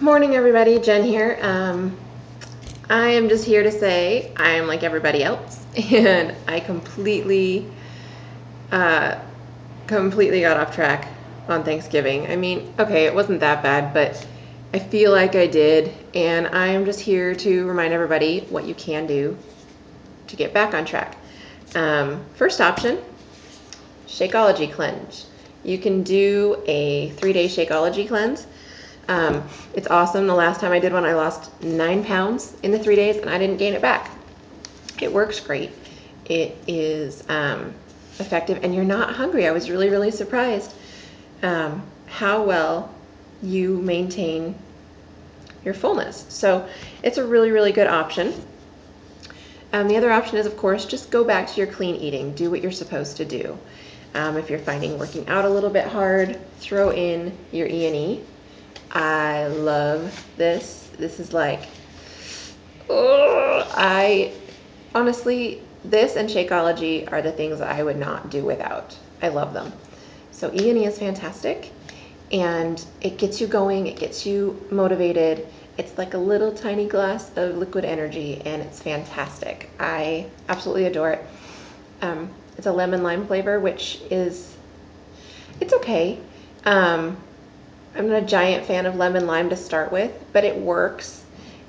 Morning, everybody. Jen here. I am just here to say I am like everybody else, and I uh, completely got off track on Thanksgiving. I mean, okay, it wasn't that bad, but I feel like I did, and I am just here to remind everybody what you can do to get back on track. First option, Shakeology cleanse. You can do a 3-day Shakeology cleanse. It's awesome. The last time I did one, I lost 9 pounds in the 3 days and I didn't gain it back. It works great. It is effective and you're not hungry. I was really, really surprised how well you maintain your fullness. So it's a really, really good option. The other option is, of course, just go back to your clean eating. Do what you're supposed to do. If you're finding working out a little bit hard, throw in your E&E. I love this. This is like, oh, I honestly, this and Shakeology are the things I would not do without. I love them. So E&E is fantastic, and it gets you going, it gets you motivated. It's like a little tiny glass of liquid energy, and it's fantastic. I absolutely adore it. It's a lemon lime flavor, which is, it's okay. I'm not a giant fan of lemon lime to start with, but it works.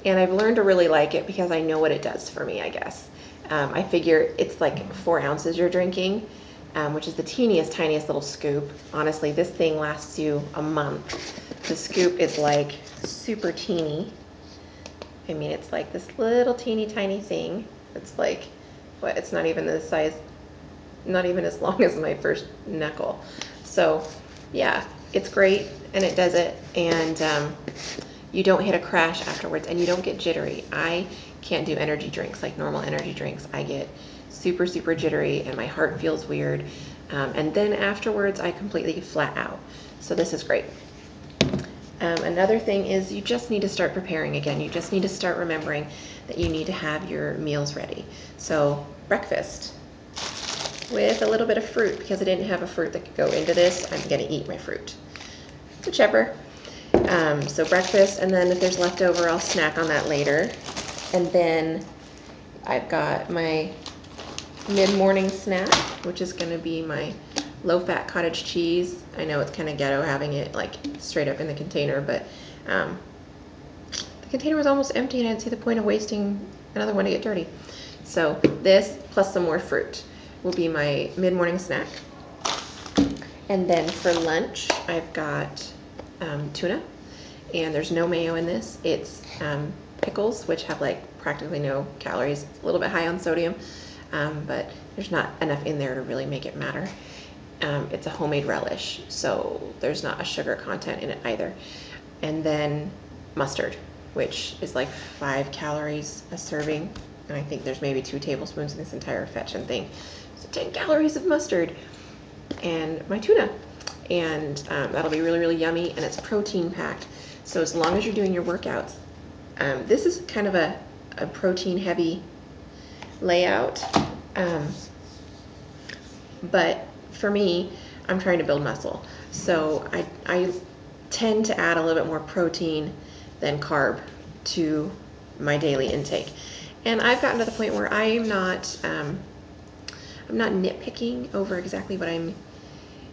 And I've learned to really like it because I know what it does for me, I guess. I figure it's like 4 ounces you're drinking, which is the teeniest, tiniest little scoop. Honestly, this thing lasts you a month. The scoop is like super teeny. I mean, it's like this little teeny tiny thing. It's like, what, it's not even the size, not even as long as my first knuckle. So yeah, it's great and it does it, and you don't hit a crash afterwards and you don't get jittery. I can't do energy drinks like normal energy drinks. I get super, super jittery and my heart feels weird. And then afterwards I completely flat out. So this is great. Another thing is you just need to start preparing again. You just need to start remembering that you need to have your meals ready. So breakfast with a little bit of fruit, because I didn't have a fruit that could go into this. I'm going to eat my fruit. Whichever. So breakfast, and then if there's leftover, I'll snack on that later. And then I've got my mid-morning snack, which is going to be my low-fat cottage cheese. I know it's kind of ghetto having it like straight up in the container, but the container was almost empty and I didn't see the point of wasting another one to get dirty. So this plus some more fruit will be my mid-morning snack. And then for lunch, I've got tuna, and there's no mayo in this. It's pickles, which have like practically no calories. It's a little bit high on sodium, but there's not enough in there to really make it matter. It's a homemade relish, so there's not a sugar content in it either. And then mustard, which is like 5 calories a serving, and I think there's maybe 2 tablespoons in this entire fetchin' thing. So 10 calories of mustard, and my tuna. And that'll be really, really yummy, and it's protein packed. So as long as you're doing your workouts, this is kind of a protein heavy layout. But for me, I'm trying to build muscle. So I tend to add a little bit more protein than carb to my daily intake. And I've gotten to the point where I'm not nitpicking over exactly what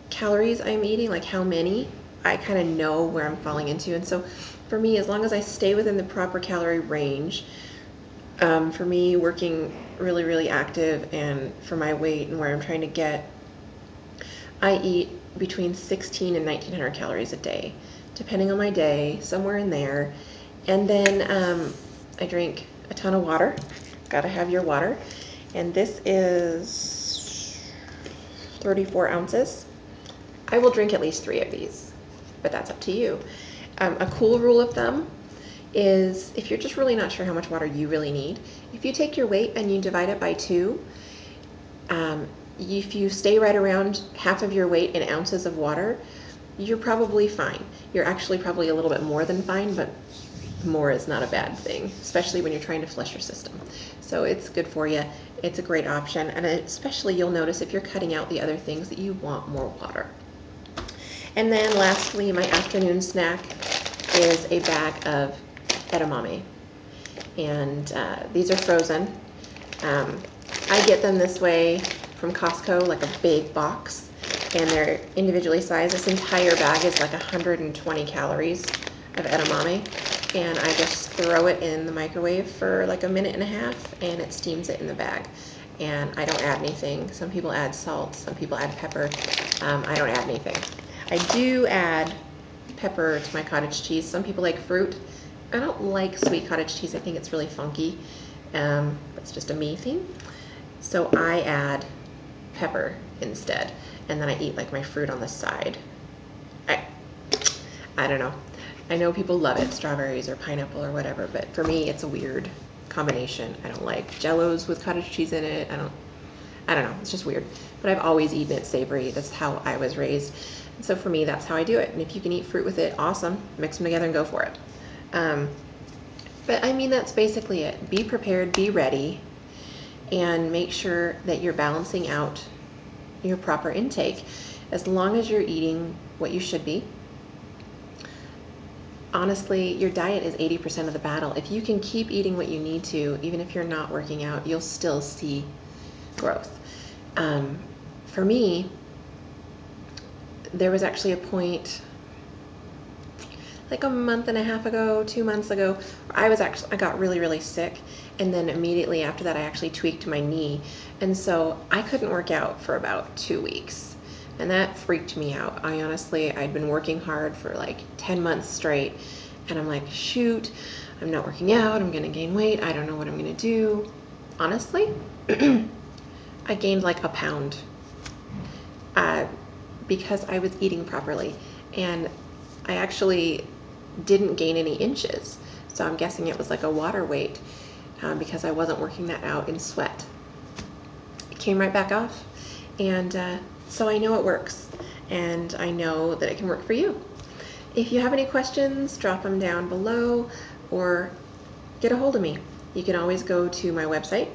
calories I'm eating, like how many. I kind of know where I'm falling into. And so for me, as long as I stay within the proper calorie range, for me, working really, really active and for my weight and where I'm trying to get, I eat between 16 and 1900 calories a day, depending on my day, somewhere in there. And then I drink a ton of water. Gotta have your water. And this is 34 ounces. I will drink at least 3 of these, but that's up to you. A cool rule of thumb is if you're just really not sure how much water you really need, if you take your weight and you divide it by 2, if you stay right around half of your weight in ounces of water, you're probably fine. You're actually probably a little bit more than fine, but more is not a bad thing, especially when you're trying to flush your system. So it's good for you. It's a great option, and especially you'll notice if you're cutting out the other things that you want more water. And then lastly, my afternoon snack, is a bag of edamame. And these are frozen. I get them this way from Costco, like a big box, and they're individually sized. This entire bag is like 120 calories of edamame, and I just throw it in the microwave for like a minute and a half, and it steams it in the bag. And I don't add anything. Some people add salt, some people add pepper. I don't add anything. I do add pepper to my cottage cheese. Some people like fruit. I don't like sweet cottage cheese. I think it's really funky. It's just a me thing. So I add pepper instead, and then I eat like my fruit on the side. I don't know. I know people love it, strawberries or pineapple or whatever, but for me it's a weird combination. I don't like Jellos with cottage cheese in it. I don't know. It's just weird. But I've always eaten it savory. That's how I was raised. And so for me, that's how I do it. And if you can eat fruit with it, awesome. Mix them together and go for it. But I mean, that's basically it. Be prepared, be ready, and make sure that you're balancing out your proper intake. As long as you're eating what you should be, honestly, your diet is 80% of the battle. If you can keep eating what you need to, even if you're not working out, you'll still see growth. For me, there was actually a point like a month and a half ago, 2 months ago, I got really, really sick. And then immediately after that, I actually tweaked my knee. And so I couldn't work out for about 2 weeks. And that freaked me out. I'd been working hard for like 10 months straight. And I'm like, shoot, I'm not working out. I'm going to gain weight. I don't know what I'm going to do. Honestly, I gained like a pound because I was eating properly. And I actually didn't gain any inches. So I'm guessing it was like a water weight because I wasn't working that out in sweat. It came right back off. And so I know it works. And I know that it can work for you. If you have any questions, drop them down below or get a hold of me. You can always go to my website,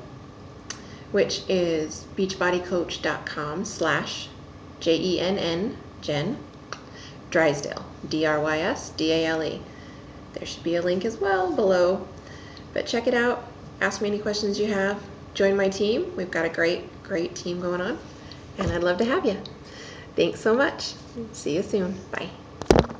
which is beachbodycoach.com/JENN, Jen, Drysdale, Drysdale. There should be a link as well below. But check it out. Ask me any questions you have. Join my team. We've got a great team going on. And I'd love to have you. Thanks so much. See you soon. Bye.